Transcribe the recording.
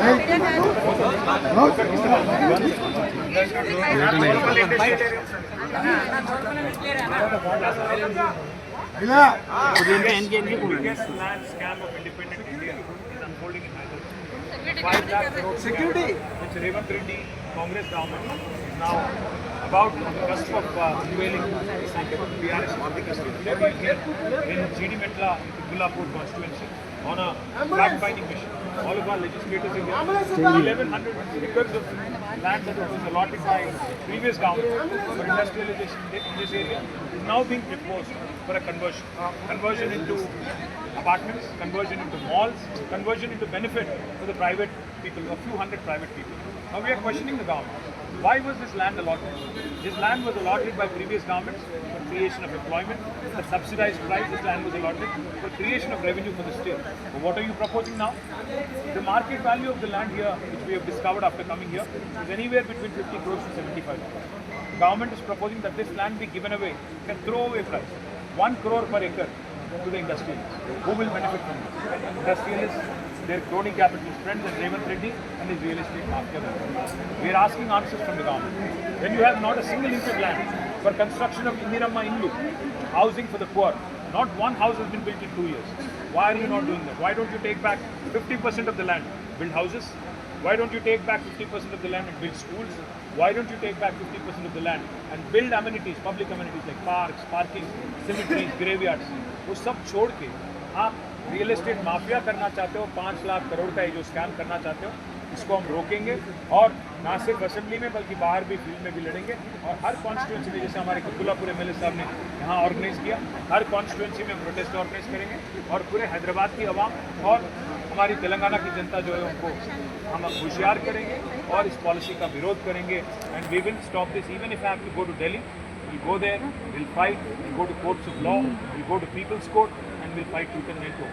Biggest land scam of independent India is unfolding in Hyderabad. 5 lakh crore security, which Revanth Reddy Congress government is now about on the cusp of unveiling. PRS on the cusp. Today we are here in GD Metla, Gulapur constituency on a fact-finding mission. All of our legislators are here. 1,100 acres of land that was allotted by previous government for industrialization in this area is now being proposed for a conversion. Conversion into apartments, conversion into malls, conversion into benefit for the private people, a few hundred private people. Now we are questioning the government. Why was this land allotted? This land was allotted by previous governments for creation of employment. At subsidized price, this land was allotted for creation of revenue for the state. But what are you proposing now? The market value of the land here, which we have discovered after coming here, is anywhere between 50 crores to 75 crores. The government is proposing that this land be given away at throwaway price, 1 crore per acre to the industrialists. Who will benefit from this? Industrialists, their crony capitalist friends and Revanth Reddy and his real estate mafia. We are asking answers from the government. When you have not a single inch of land for construction of Indiramma Indu, housing for the poor, not one house has been built in 2 years. Why are you not doing that? Why don't you take back 50% of the land, build houses? Why don't you take back 50% of the land and build schools? Why don't you take back 50% of the land and build amenities, public amenities like parks, parking, cemeteries, graveyards? वो सब छोड़ के आप real estate mafia करना चाहते हो, 5 लाख करोड़ का ये जो स्कैम करना चाहते हो, इसको हम रोकेंगे और ना सिर्फ असेंबली में बल्कि बाहर भी फील्ड में भी लड़ेंगे। और हर कॉन्स्टिट्यूंसी में, जैसे हमारे कुतुलापुर एमएलए साहब ने यहाँ ऑर्गेनाइज किया, हर कॉन्स्टिट्यूंसी में प्रोटेस्ट ऑर्गेनाइज करेंगे और पूरे हैदराबाद की आवाम और हमारी तेलंगाना की जनता जो है उनको हम होशियार करेंगे और इस पॉलिसी का विरोध करेंगे। And we will stop this even if I have to go to Delhi, we'll go there, we'll fight, we'll go to courts of law, we'll go to people's court and we'll fight tooth and nail to